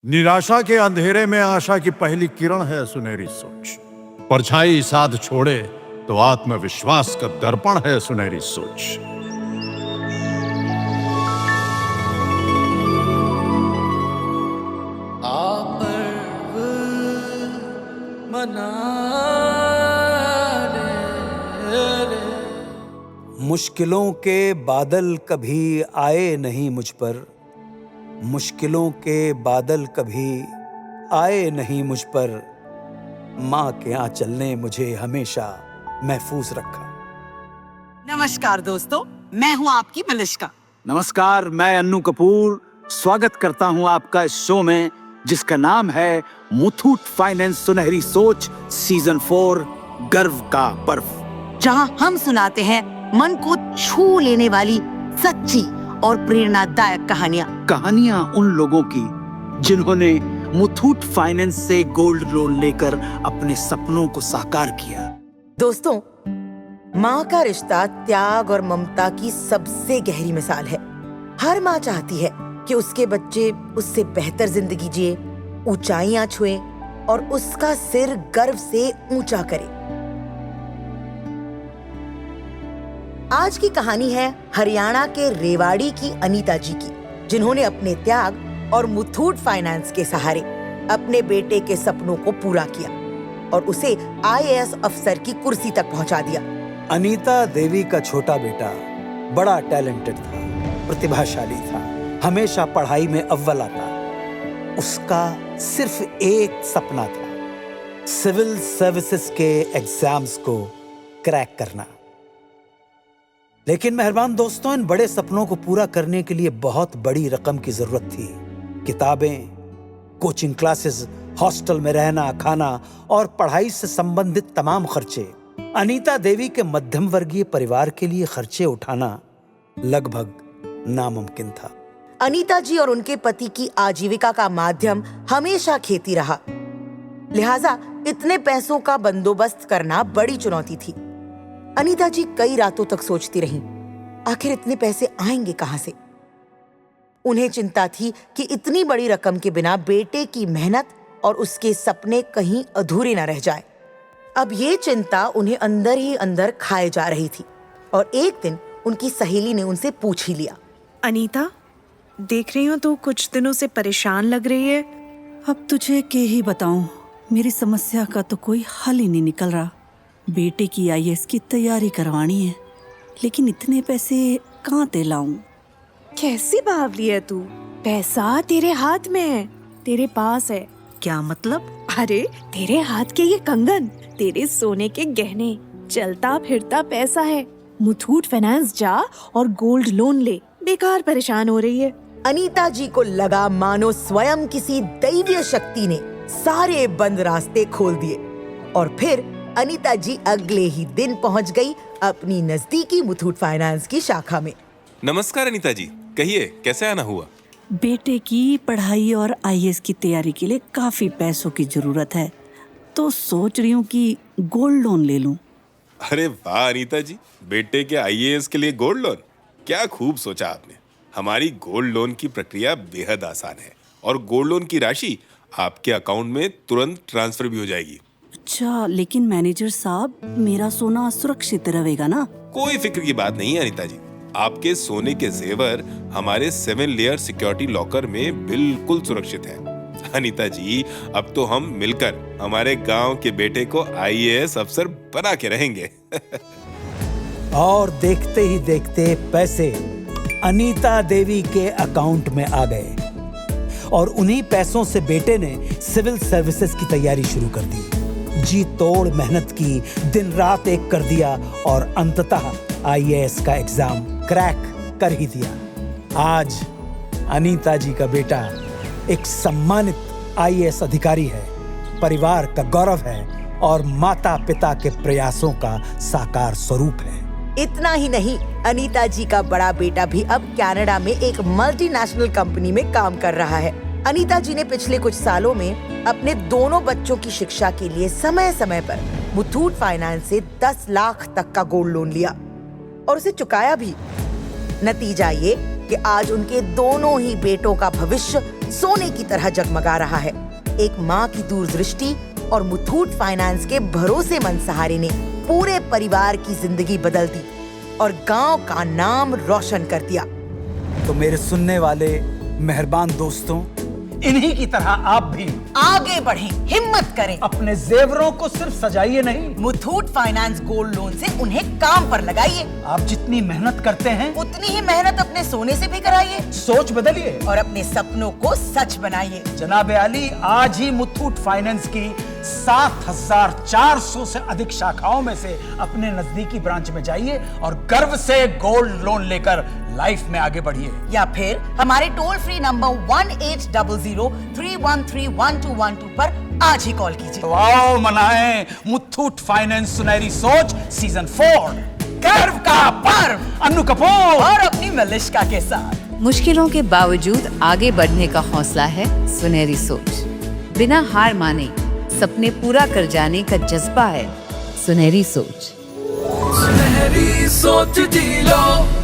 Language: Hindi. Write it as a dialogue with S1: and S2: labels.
S1: निराशा के अंधेरे में आशा की पहली किरण है सुनहरी सोच। परछाई साथ छोड़े तो आत्मविश्वास का दर्पण है सुनहरी सोच।
S2: मुश्किलों के बादल कभी आए नहीं मुझ पर, मुश्किलों के बादल कभी आए नहीं मुझ पर, माँ के आंचल ने मुझे हमेशा महफूज रखा।
S3: नमस्कार दोस्तों, मैं हूँ आपकी मलिश्का।
S4: नमस्कार, मैं अन्नू कपूर स्वागत करता हूँ आपका इस शो में जिसका नाम है मुथूट फाइनेंस सुनहरी सोच सीजन 4 गर्व का बर्फ,
S3: जहाँ हम सुनाते हैं मन को छू लेने वाली सच्ची और प्रेरणादायक
S4: कहानियां उन लोगों की जिन्होंने मुथूट फाइनेंस से गोल्ड लोन लेकर अपने सपनों को साकार किया।
S5: दोस्तों, माँ का रिश्ता त्याग और ममता की सबसे गहरी मिसाल है। हर माँ चाहती है कि उसके बच्चे उससे बेहतर जिंदगी जिए, ऊंचाइयां छुए और उसका सिर गर्व से ऊंचा करे। आज की कहानी है हरियाणा के रेवाड़ी की अनीता जी की, जिन्होंने अपने त्याग और मुथूट फाइनेंस के सहारे अपने बेटे के सपनों को पूरा किया और उसे आईएएस अफसर की कुर्सी तक पहुंचा दिया।
S2: अनीता देवी का छोटा बेटा बड़ा टैलेंटेड था, प्रतिभाशाली था, हमेशा पढ़ाई में अव्वल आता। उसका सिर्फ एक सपना था, सिविल सर्विसेज के एग्जाम्स को क्रैक करना। लेकिन मेहरबान दोस्तों, इन बड़े सपनों को पूरा करने के लिए बहुत बड़ी रकम की जरूरत थी। किताबें, कोचिंग क्लासेस, हॉस्टल में रहना, खाना और पढ़ाई से संबंधित तमाम खर्चे। अनीता देवी के मध्यम वर्गीय परिवार के लिए खर्चे उठाना लगभग नामुमकिन था।
S5: अनीता जी और उनके पति की आजीविका का माध्यम हमेशा खेती रहा, लिहाजा इतने पैसों का बंदोबस्त करना बड़ी चुनौती थी। अनीता जी कई रातों तक सोचती रहीं, आखिर इतने पैसे आएंगे कहां से। उन्हें चिंता थी कि इतनी बड़ी रकम के बिना बेटे की मेहनत और उसके सपने कहीं अधूरे न रह जाए। अब ये चिंता उन्हें अंदर ही अंदर खाए जा रही थी और एक दिन उनकी सहेली ने उनसे पूछ ही लिया,
S6: अनीता, देख रही हूँ तू कुछ दिनों से परेशान लग रही है।
S7: अब तुझे क्या ही बताऊं, मेरी समस्या का तो कोई हल ही नहीं निकल रहा। बेटे की आईएएस की तैयारी करवानी है, लेकिन इतने पैसे कहाँ से लाऊं?
S6: कैसी बावली है तू? पैसा तेरे हाथ में है, तेरे पास है।
S7: क्या मतलब?
S6: अरे तेरे हाथ के ये कंगन, तेरे सोने के गहने, चलता फिरता पैसा है। मुथूट फाइनेंस जा और गोल्ड लोन ले, बेकार परेशान हो रही है।
S5: अनीता जी को लगा मानो स्वयं किसी दैवीय शक्ति ने सारे बंद रास्ते खोल दिए और फिर अनीता जी अगले ही दिन पहुंच गई अपनी नजदीकी मुथूट फाइनेंस की शाखा में।
S8: नमस्कार अनीता जी, कहिए कैसे आना हुआ?
S7: बेटे की पढ़ाई और आईएएस की तैयारी के लिए काफी पैसों की जरूरत है, तो सोच रही हूँ कि गोल्ड लोन ले लूं।
S8: अरे वाह अनीता जी, बेटे के आईएएस के लिए गोल्ड लोन, क्या खूब सोचा आपने। हमारी गोल्ड लोन की प्रक्रिया बेहद आसान है और गोल्ड लोन की राशि आपके अकाउंट में तुरंत ट्रांसफर भी हो जाएगी।
S7: अच्छा, लेकिन मैनेजर साहब, मेरा सोना सुरक्षित रहेगा ना?
S8: कोई फिक्र की बात नहीं है अनीता जी, आपके सोने के जेवर हमारे 7 लेयर सिक्योरिटी लॉकर में बिल्कुल सुरक्षित है। अनीता जी, अब तो हम मिलकर हमारे गांव के बेटे को आईएएस अफसर बना के रहेंगे।
S2: और देखते ही देखते पैसे अनीता देवी के अकाउंट में आ गए और उन्हीं पैसों से बेटे ने सिविल सर्विसेज की तैयारी शुरू कर दी। जी तोड़ मेहनत की, दिन रात एक कर दिया और अंततः आईएएस का एग्जाम क्रैक कर ही दिया। आज अनीता जी का बेटा एक सम्मानित आईएएस अधिकारी है, परिवार का गौरव है और माता पिता के प्रयासों का साकार स्वरूप है।
S5: इतना ही नहीं, अनीता जी का बड़ा बेटा भी अब कनाडा में एक मल्टीनेशनल कंपनी में काम कर रहा है। अनीता जी ने पिछले कुछ सालों में अपने दोनों बच्चों की शिक्षा के लिए समय समय पर मुथूट फाइनेंस से 10 लाख तक का गोल्ड लोन लिया और उसे चुकाया भी। नतीजा ये कि आज उनके दोनों ही बेटों का भविष्य सोने की तरह जगमगा रहा है। एक माँ की दूरदृष्टि और मुथूट फाइनेंस के भरोसेमंद सहारे ने पूरे परिवार की जिंदगी बदल दी और गांव का नाम रोशन कर दिया।
S2: तो मेरे सुनने वाले मेहरबान दोस्तों, इन्हीं की तरह आप भी
S5: आगे बढ़ें, हिम्मत करें।
S2: अपने जेवरों को सिर्फ सजाइए नहीं,
S5: मुथूट फाइनेंस गोल्ड लोन से उन्हें काम पर लगाइए।
S2: आप जितनी मेहनत करते हैं
S5: उतनी ही मेहनत अपने सोने से भी कराइए
S2: सोच बदलिए
S5: और अपने सपनों को सच बनाइए।
S2: जनाब आली, आज ही मुथूट फाइनेंस की 7,400 से अधिक शाखाओं में से अपने नजदीकी ब्रांच में जाइए और गर्व से गोल्ड लोन लेकर लाइफ में आगे बढ़िए।
S5: या फिर हमारे टोल फ्री नंबर 1800-313-1212 पर आज ही कॉल कीजिए।
S2: तो आओ मनाएं मुथूट फाइनेंस सुनहरी सोच सीजन 4 गर्व का पर्व, अन्नू कपूर
S5: और अपनी मलिश्का के साथ।
S9: मुश्किलों के बावजूद आगे बढ़ने का हौसला है सुनहरी सोच। बिना हार माने सपने पूरा कर जाने का जज्बा है सुनहरी सोच।
S10: सुनहरी सोच जी लो।